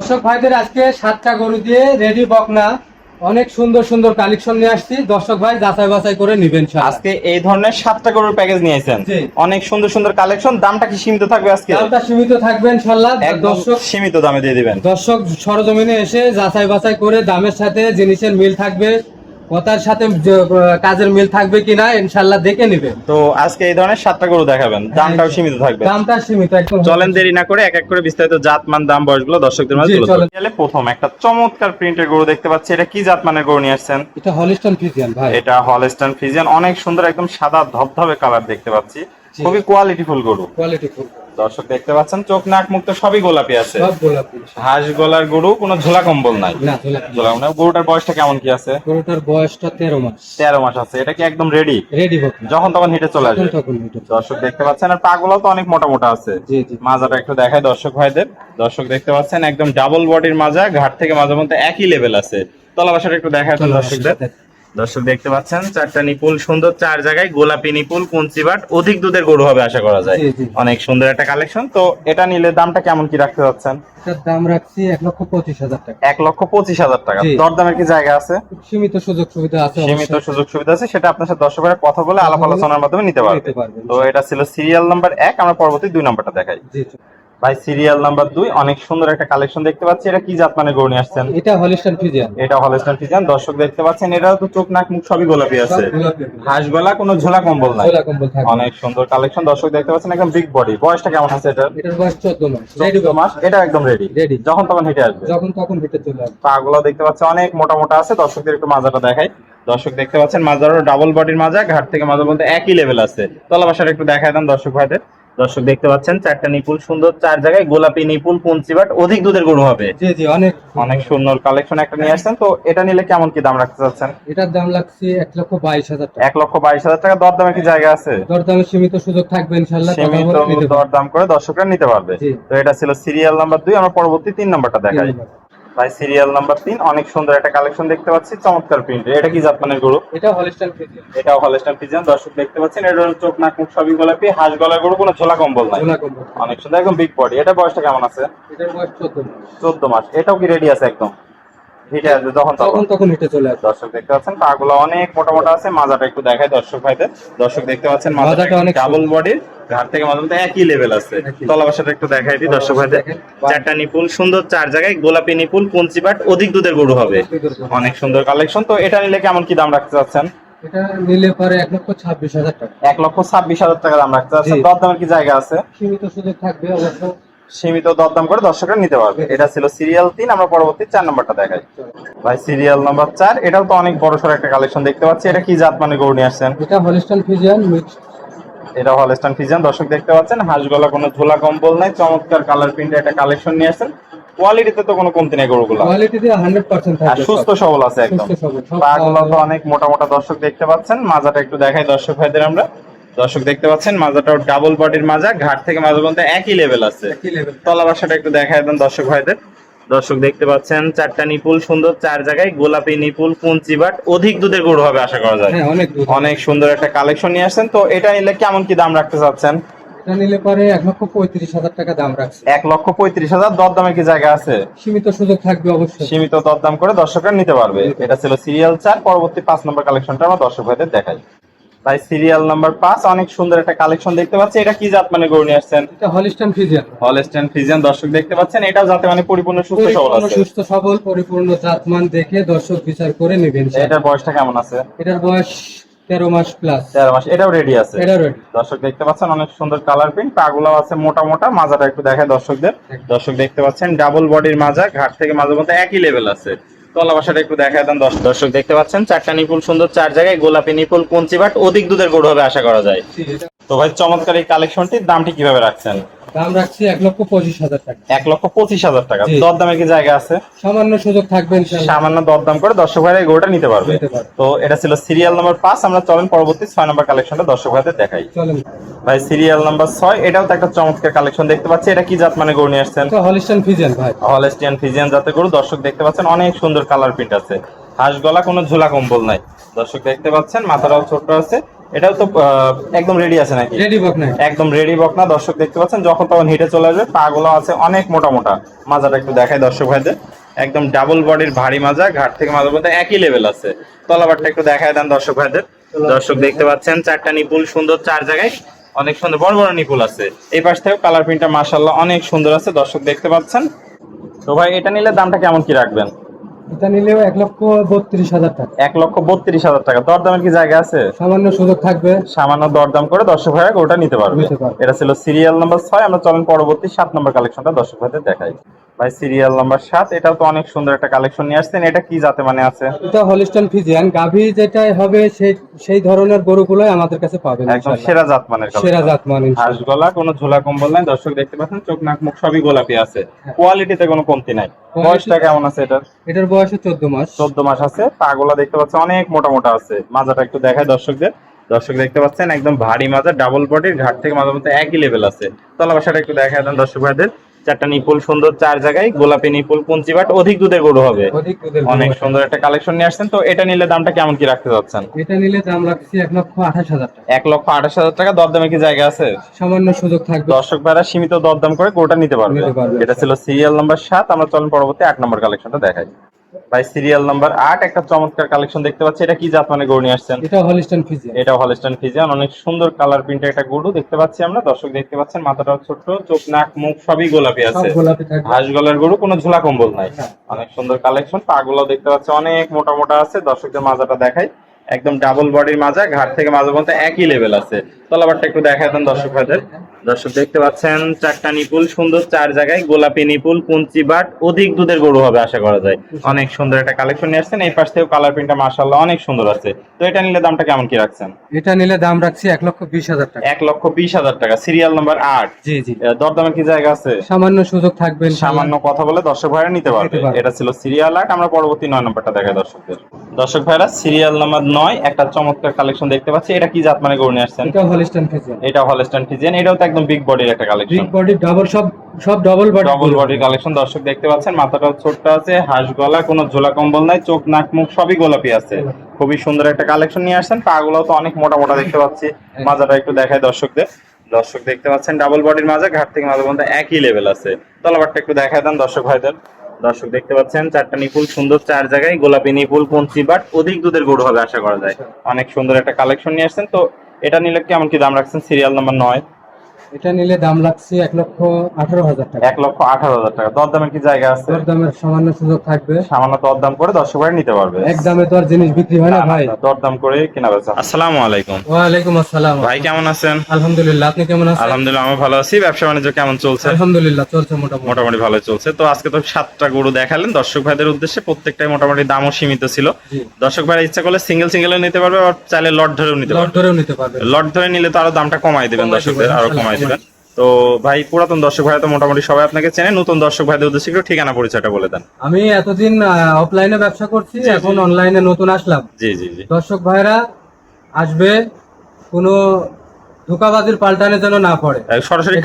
দর্শক ভাইদের আজকে 7টা গরু দিয়ে রেডি বকনা অনেক সুন্দর সুন্দর কালেকশন নিয়ে আসছি। দর্শক ভাই যাচাই বাছাই করে নিবেন। আজকে এই ধরনের 7টা গরুর প্যাকেজ নিয়েছেন, অনেক সুন্দর সুন্দর কালেকশন। দামটা কি সীমিত থাকবে? আজকে দামটা সীমিত থাকবে ইনশাআল্লাহ। দর্শক সীমিত দামে দিয়ে দিবেন। দর্শক সরজমিনে এসে যাচাই বাছাই করে দামের সাথে জিনিসের মিল থাকবে, কথার সাথে কাজের মিল থাকবে কিনা ইনশাআল্লাহ দেখে নেবেন। তো আজকে এই ধরনের 7টা গরু দেখাবেন, দামটাও সীমিত থাকবে। দামটা সীমিত একদম। চলেন দেরি না করে এক এক করে বিস্তারিত জাতমান দাম বয়সগুলো দর্শকদের মাঝে তুলে ধরি। প্রথম একটা চমৎকার প্রিন্টের গরু দেখতে পাচ্ছি, এটা কি জাতমানের গরু নিয়ে আসছেন? এটা হলস্টাইন ফ্রিজিয়ান ভাই। এটা হলস্টাইন ফ্রিজিয়ান, অনেক সুন্দর একদম সাদা ধবধবে কালার দেখতে পাচ্ছি, খুবই কোয়ালিটিফুল গরু। দর্শক দেখতে পাচ্ছেন চোখ নাক মুখ তো সবই গোলাপি আছে, সব গোলাপি। হাঁস গলার গরু, কোনো ঝোলা কম্বল নাই। না ঝোলা না। গরুটার বয়সটা কেমন কি আছে? গরুটার বয়সটা 13 মাস। 13 মাস আছে। এটা কি একদম রেডি? রেডি বকনা, যখন তখন হিটে চলে আসবে। দর্শক দেখতে পাচ্ছেন আর পাগুলো তো অনেক মোটা মোটা আছে। মাজাটা একটু দেখায় দর্শক ভাইদের। দর্শক দেখতে পাচ্ছেন একদম ডাবল বডির মাজা, ঘাট থেকে মাজার মধ্যে একই লেভেল আছে। তলা বাসাটা একটু দেখায় দর্শকদের। দর্শক দেখতে পাচ্ছেন 4টা নিপুল সুন্দর, 4 জায়গায় গোলাপি নিপুল, কুঞ্চিবাট, অধিক দুধের গরু হবে আশা করা যায়। অনেক সুন্দর একটা কালেকশন। তো এটা নিলে দামটা কেমন কি রাখতে যাচ্ছেন? এটার দাম রাখছি 1,25,000 টাকা। 1,25,000 টাকা। দরদামের কি জায়গা আছে? সীমিত সুযোগ সুবিধা আছে। সীমিত সুযোগ সুবিধা আছে, সেটা আপনার সাথে দর্শকের কথা বলে আলাপ আলোচনার মাধ্যমে নিতে পারবে। তো এটা ছিল সিরিয়াল নাম্বার 1, আমরা পরবর্তী 2 নাম্বারটা দেখাই। ভাই সিরিয়াল নাম্বার 2, অনেক সুন্দর একটা কালেকশন দেখতে পাচ্ছি। এটা কি জাতমানের গরু নিয়ে আসছেন? এটা হলস্টাইন ফ্রিজিয়ান। এটা হলস্টাইন ফ্রিজিয়ান। দর্শক দেখতে পাচ্ছেন এটাও তো চোখ নাক মুখ সবই গোলাপি আছে, হাঁস গলা, কোনো ঝোলা কম্বল নাই। অনেক সুন্দর কালেকশন। দর্শক দেখতে পাচ্ছেন একদম বিগ বডি। বয়সটা কেমন আছে এটার? এটার বয়স 14 মাস। 14 মাস। এটা একদম রেডি, যখন তখন হিটে আসবে। যখন তখন হিটে চলে আসবে। পাগুলো দেখতে পাচ্ছেন অনেক মোটা মোটা আছে। দর্শকদের একটু মাজাটা দেখাই। দর্শক দেখতে পাচ্ছেন মাজারও ডাবল বডির মাজা, ঘাট থেকে মাজার মধ্যে একই লেভেল আছে। তলা বাসাটা একটু দেখায় দেন দর্শক ভাইদের। দর্শক দেখতে পাচ্ছেন 4টা নিপুল সুন্দর, 4 জায়গায় গোলাপি নিপুল, কুঞ্চিবাট, অধিক দুধের গরু হবে। অনেক সুন্দর কালেকশন একটা নিয়ে আসছেন। তো এটা নিলে কেমন কি দাম রাখতে চাচ্ছেন? এটার দাম লাগছে 1,22,000 টাকা। 1,22,000 টাকা। দরদামের কি জায়গা আছে? দরদামে সীমিত সুযোগ থাকবে ইনশাআল্লাহ। সীমিত দরদাম করে দর্শকরা নিতে পারবে। তো এটা ছিল সিরিয়াল নাম্বার 2, আমরা পরবর্তী 3 নাম্বারটা দেখাই। ভাই সিরিয়াল নাম্বার 3, অনেক সুন্দর একটা কালেকশন দেখতে পাচ্ছি, চমৎকার প্রিন্টের। এটা কি জাতমানের গরু? এটা হলস্টাইন ফ্রিজিয়ান। এটাও হলস্টাইন ফ্রিজিয়ান। দর্শক দেখতে পাচ্ছেন এটা চোখ নাক মুখ সবই গোলাপি, হাঁস গলার গরু, কোনো ঝোলা কম্বল নাই। অনেক সুন্দর একদম বিগ বডি। এটা বয়সটা কেমন আছে? এটার বয়স 14 মাস। 14 মাস। এটাও কি রেডি আছে? একদম হিটে আসবে যখন তখন হিটে চলে আসবে। দর্শক দেখতে পাচ্ছেন পাগুলো অনেক মোটা মোটা আছে। মাজাটা একটু দেখায় দর্শক ভাইদের। দর্শক দেখতে পাচ্ছেন মাজাটা অনেক ডাবল বডির, ঘাট থেকে মাজার মধ্যে একই লেভেল আছে। তলা বাসাটা একটু দেখাই দিই দর্শক ভাইদের। 4টা নিপুল সুন্দর, 4 জায়গায় গোলাপি নিপুল, কুঞ্চিবাট, অধিক দুধের গরু হবে। অনেক সুন্দর কালেকশন। তো এটা নিলে কেমন কি দাম রাখতে চাচ্ছেন? এটা নিলে পরে 1,26,000 টাকা। 1,26,000 টাকা দাম রাখতে চাচ্ছেন। দরদামের কি জায়গা আছে? সীমিত সুযোগ থাকবে অবশ্য। সীমিত দরদাম করে দর্শকরা নিতে পারবে। এটা ছিল সিরিয়াল 3, আমরা পরবর্তী 4 নাম্বারটা দেখাই। ভাই সিরিয়াল নাম্বার 4, এটাও তো অনেক বড় সড় একটা কালেকশন দেখতে পাচ্ছি। এটা কি জাতমানের গরু নিয়ে আসছেন? এটা হলস্টাইন ফ্রিজিয়ান মিক্স। এটা হলস্টাইন ফ্রিজিয়ান। দর্শক দেখতে পাচ্ছেন হাঁস গলা, কোনো ঝোলা কম্বল নাই, চমৎকার কালার প্রিন্টের একটা কালেকশন নিয়ে আসছেন। কোয়ালিটিতে তো কোনো কমতি নেই গরুগুলো, কোয়ালিটিতে 100% থাকবে, সুস্থ সবল আছে একদম। পাগুলো তো অনেক মোটা মোটা। দর্শক দেখতে পাচ্ছেন মাজাটা একটু দেখাই দর্শক ভাইদের আমরা। দর্শক দেখতে পাচ্ছেন মাজাটাও ডাবল বডির মাজা, ঘাট থেকে মাজার মধ্যে একই লেভেল আছে। তলা বাসাটা একটু দেখাই দেন দর্শক ভাইদের। দর্শক দেখতে পাচ্ছেন 4টা নিপুল সুন্দর, 4 জায়গায় গোলাপি নিপুল, কুঞ্চিবাট, অধিক দুধের গরু হবে আশা করা যায়। অনেক সুন্দর একটা কালেকশন নিয়ে আসছেন। তো এটা নিলে কেমন কি দাম রাখতে চাচ্ছেন? এটা নিলে পরে 1,35,000 টাকা দাম রাখছে। 1,35,000। দরদামের কি জায়গা আছে? সীমিত সুযোগ থাকবে অবশ্যই। সীমিত দরদাম করে দর্শকরা নিতে পারবে। এটা ছিল সিরিয়াল 4, পরবর্তী 5 নম্বর কালেকশনটা আমরা দর্শক ভাইদের দেখাই। ভাই সিরিয়াল নাম্বার 5, অনেক সুন্দর একটা কালেকশন দেখতে পাচ্ছি। এটা কি জাত মানে গরু নিয়ে আসছেন? এটা হলস্টাইন ফ্রিজিয়ান। Holstein Friesian. দর্শক দেখতে পাচ্ছেন এটাও জাতে মানে পরিপূর্ণ সুস্থ সবল আছে। সুস্থ সবল পরিপূর্ণ জাতমান দেখে দর্শক বিচার করে নেবেন। এটার বয়সটা কেমন আছে? এটার বয়স 13 মাস প্লাস। 13 মাস। এটাও রেডি আছে। এটা রেডি। দর্শক দেখতে পাচ্ছেন অনেক সুন্দর কালার প্রিন্ট, পাগুলো আছে মোটা মোটা। মাজাটা একটু দেখায় দর্শকদের। দর্শক দেখতে পাচ্ছেন ডাবল বডির মাজা, ঘাট থেকে মাজার মধ্যে একই লেভেল আছে। তলা বাসাটা একটু দেখায় দেন দর্শক দেখতে পাচ্ছেন 4টা নিপুল সুন্দর, 4 জায়গায় গোলাপি নিপুল, কুঞ্চিবাট, অধিক দুধের গরু হবে আশা করা যায়। তো ভাই চমৎকার এই কালেকশনটির দামটি কিভাবে রাখছেন? দাম রাখছি 1,25,000 টাকা। 1,25,000 টাকা। দরদামের কি জায়গা আছে? সামান্য সুযোগ থাকবে ইনশাআল্লাহ। সামান্য দরদাম করে দর্শক ভাইরা এই গরুটা নিতে পারবে। তো এটা ছিল সিরিয়াল নাম্বার 5, আমরা চলেন পরবর্তী 6 নম্বর কালেকশনটা দর্শক ভাইদের দেখাই। চলেন ভাই সিরিয়াল নাম্বার 6, এটাও তো একটা চমৎকার কালেকশন দেখতে পাচ্ছি। এটা কি জাত মানে গরু নিয়ে আসছেন? এটা হলস্টাইন ফ্রিজিয়ান ভাই। হলস্টাইন ফ্রিজিয়ান জাতের গরু। দর্শক দেখতে পাচ্ছেন অনেক সুন্দর কালার প্রিন্ট আছে, হাঁস গলা, কোনো ঝোলা কম্বল নাই। দর্শক দেখতে পাচ্ছেন মাথাটাও ছোট আছে, এটাও তো একদম রেডি আছে নাকি? রেডি বকনা। একদম রেডি বকনা, দর্শক দেখতে পাচ্ছেন, যখন তখন হিটে চলে আসবে। পাগুলো আছে অনেক মোটা মোটা। মাজাটা একটু দেখাই দর্শক ভাইদের, একদম ডাবল বডির ভারী মাজা, ঘাট থেকে মাজা বলতে একই লেভেল আছে। তলাবারটা একটু দেখায় দেন দর্শক ভাইদের। দর্শক দেখতে পাচ্ছেন চারটা নিপুল সুন্দর, চার জায়গায় অনেক সুন্দর বড় বড় নিপুল আছে। এই পাশ থেকে কালার প্রিন্টটা মাশাআল্লাহ অনেক সুন্দর আছে, দর্শক দেখতে পাচ্ছেন। তো ভাই এটা নিলে দামটা কেমন কি রাখবেন? এটা নিলেও 1,32,000 টাকা। 1,32,000 টাকা। দরদামের কি জায়গা আছে? সামান্য সুযোগ থাকবে, সামান্য দরদাম করে দর্শক ভাইরা ওটা নিতে পারবে। এটা ছিল সিরিয়াল নাম্বার 6। আমরা চলেন পরবর্তী 7 নম্বর কালেকশনটা দর্শক ভাইদের দেখাই। ভাই সিরিয়াল নাম্বার 7, এটাও তো অনেক সুন্দর একটা কালেকশন নিয়ে আসছেন। এটা কি জাতে মানে আছে? এটা হলিস্টাইন ফ্রিজিয়ান। গাভী যেটাই হবে সেই ধরনের গরুগুলোই আমাদের কাছে পাবেন একদম ইনশাআল্লাহ। সেরা জাত মানের collection। সেরা জাত মান হাঁস ইনশাআল্লাহ। গলা, কোনো ঝোলা কম্বল নাই, দর্শক দেখতে পাচ্ছেন। চোখ নাক মুখ সবই গোলাপি আছে। কোয়ালিটিতে কোনো কমতি নাই। বয়সটা কেমন আছে এটার? এটার বয়স 14 মাস। 14 মাস আছে। পাগুলা দেখতে পাচ্ছেন অনেক মোটা মোটা আছে। মাজাটা একটু দেখায় দর্শকদের। দর্শক দেখতে পাচ্ছেন একদম ভারী মাজা, ডাবল বডির, ঘাট থেকে মাজার মধ্যে একই লেভেল আছে। তলা বাসাটা একটু দেখায় দেন দর্শক ভাইদের। চারটা নিপুল সুন্দর, চার জায়গায় গোলাপি নিপুল, পুঞ্চি বাট, অধিক দুধের গরু হবে। অনেক সুন্দর একটা কালেকশন নিয়ে আসছেন। তো এটা নিলে দামটা কেমন কি রাখতে যাচ্ছেন? এটা নিলে দাম রাখছি 1,28,000 টাকা। 1,28,000 টাকা। দরদামে কি জায়গা আছে? সামান্য সুযোগ থাকবে। দর্শক ভাইরা সীমিত দরদাম করে গরুটা নিতে পারবে। এটা ছিল সিরিয়াল নাম্বার 7। আমরা চলেন পরবর্তী 8 নম্বর কালেকশনটা দেখাই। ভাই সিরিয়াল নাম্বার 8, একটা চমৎকার কালেকশন দেখতে পাচ্ছি। এটা কি জাত মানে গরু নিয়ে আসছেন? এটা হলিস্টাইন ফ্রিজিয়ান। এটা হলস্টাইন ফ্রিজিয়ান। অনেক সুন্দর কালার প্রিন্টের একটা গরু দেখতে পাচ্ছি আমরা। দর্শক দেখতে পাচ্ছেন মাথাটা ছোট, চোখ নাক মুখ সবই গোলাপি আছে। সব গোলাপি থাকবে। হাঁস গলার গরু, কোনো ঝোলা কম্বল নাই। অনেক সুন্দর কালেকশন। পাগুলো দেখতে পাচ্ছি অনেক মোটা মোটা আছে। দর্শকদের মাজাটা দেখাই, একদম ডাবল বডির মাজা, ঘাট থেকে মাজা পর্যন্ত একই লেভেল আছে। তলাবারটা একটু দেখায় দেন দর্শক ভাইদের। দর্শক দেখতে পাচ্ছেন চারটা নিপুল সুন্দর, চার জায়গায় গোলাপি নিপুল, পুঞ্চি বাট, অধিক দুধের গরু হবে আশা করা যায়। অনেক সুন্দর একটা কালেকশন নিয়ে আসছেন। এই পাশ থেকেও কালার প্রিন্টটা মাশাআল্লাহ অনেক সুন্দর আছে। তো এটা নিলে দামটা কেমন কি রাখছেন? এটা নিলে দাম রাখছি 1,20,000 টাকা। 1,20,000 টাকা। Serial number 8। জি জি। দরদামের কি জায়গা আছে? সামান্য সুযোগ থাকবে ইনশাআল্লাহ। সামান্য কথা বলে দর্শক ভাইরা নিতে পারবে। এটা ছিল সিরিয়াল 8। আমরা পরবর্তী 9 নম্বরটা দেখাই দর্শকদের। দর্শক ভাইরা সিরিয়াল নাম্বার 9, একটা চমৎকার কালেকশন দেখতে পাচ্ছি। এটা কি জাত মানে গরু নিয়ে আসছেন? এটা হলিস্টাইন ফ্রিজিয়ান। এটা হলস্টাইন ফ্রিজিয়ান। এটাও তো একদম বিগ বডির একটা কালেকশন। বিগ বডি, ডাবল, সব ডাবল বডি। ডাবল বডির কালেকশন দর্শক দেখতে পাচ্ছেন। মাথাটাও ছোট্ট আছে, হাঁস গলা, কোনো ঝোলা কম্বল নাই, চোখ নাক মুখ সবই গোলাপি আছে। খুবই সুন্দর একটা কালেকশন নিয়ে আসছেন। পাগুলোও তো অনেক মোটা মোটা দেখতে পাচ্ছি। মাজাটা একটু দেখায় দর্শকদের। দর্শক দেখতে পাচ্ছেন ডাবল বডির মাজা, ঘাট থেকে মাজা পর্যন্ত একই লেভেল আছে। তলাবারটা একটু দেখায় দেন দর্শক ভাইদের। দর্শক দেখতে পাচ্ছেন চারটা নিপুল সুন্দর, চার জায়গায় গোলাপি নিপুল, পুঞ্চি বাট, অধিক দুধের গরু হবে আশা করা যায়। অনেক সুন্দর একটা কালেকশন নিয়ে আসছেন। তো এটা নিলে কেমন কি দাম রাখছেন? Serial number 9। এটা নিলে দাম রাখছি 1,18,000 টাকা। 1,18,000 টাকা। দরদামের কি জায়গা আছে? দরদামের সামান্য সুযোগ থাকবে। সামান্য দরদাম করে দর্শক ভাই নিতে পারবে। একদমে তো আর জিনিস বিক্রি হয় না ভাই। দরদাম করে কেনা বেচা। আসসালামু আলাইকুম। ওয়ালাইকুম আসসালাম। ভাই কেমন আছেন? আলহামদুলিল্লাহ, আপনি কেমন আছেন? আলহামদুলিল্লাহ আমি ভালো আছি। ব্যবসা বাণিজ্য কেমন চলছে? আলহামদুলিল্লাহ চলছে মোটামুটি। মোটামুটি ভালো চলছে। তো আজকে তো 7টা গরু দেখালেন দর্শক ভাইদের উদ্দেশ্যে। প্রত্যেকটাই মোটামুটি দামও সীমিত ছিল। দর্শক ভাইরা ইচ্ছা করলে সিঙ্গেল সিঙ্গেলও নিতে পারবে, আর চাইলে লট ধরেও নিতে পারবে। লট ধরেও নিতে পারবে। লট ধরে নিলে তো আরো দামটা কমাই দিবেন দর্শকদের, আরো কমাই দিবেন। তো ভাই পুরাতন দর্শক ভাইরা তো মোটামুটি সবাই আপনাকে চেনে। নতুন দর্শক ভাইদের উদ্দেশ্যে একটু ঠিকানা পরিচয়টা বলে দেন। আমি এতদিন অফলাইনে ব্যবসা করছি, এখন অনলাইনে নতুন আসলাম। জি জি জি। দর্শক ভাইরা আসবে, কোনো ধোকাবাজির পাল্টানে যেন না পড়ে। সরাসরি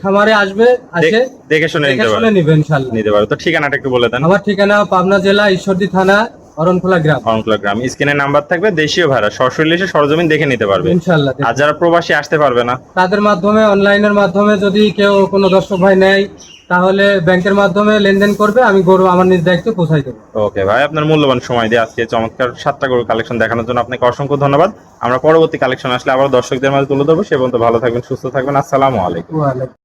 খামারে আসবে, আসে দেখে শুনে নিবে ইনশাআল্লাহ। নিতে পারবে। তো ঠিকানাটা একটু বলে দেন। আমার ঠিকানা পাবনা জেলা ঈশ্বরদী থানা অরণখোলা গ্রাম। অরণখোলা গ্রাম। স্ক্রিনে নাম্বার থাকবে, দেশীয় ভাড়া সরাসরি এসে সরজমিন দেখে নিতে পারবে ইনশাআল্লাহ। আর যারা প্রবাসী আসতে পারবে না, তাদের মাধ্যমে, অনলাইনের মাধ্যমে যদি কেউ কোনো দর্শক ভাই নেয়, তাহলে ব্যাংকের মাধ্যমে লেনদেন করবে, আমি গরু আমার নিজ দায়িত্বে পৌঁছাই দেবো। ওকে ভাই, আপনার মূল্যবান সময় দিয়ে আজকে চমৎকার 7টা গরু কালেকশন দেখানোর জন্য আপনাকে অসংখ্য ধন্যবাদ। আমরা পরবর্তী কালেকশন আসলে আবার দর্শকদের মাঝে তুলে ধরবো। সে পর্যন্ত ভালো থাকবেন, সুস্থ থাকবেন। আসসালামু আলাইকুম।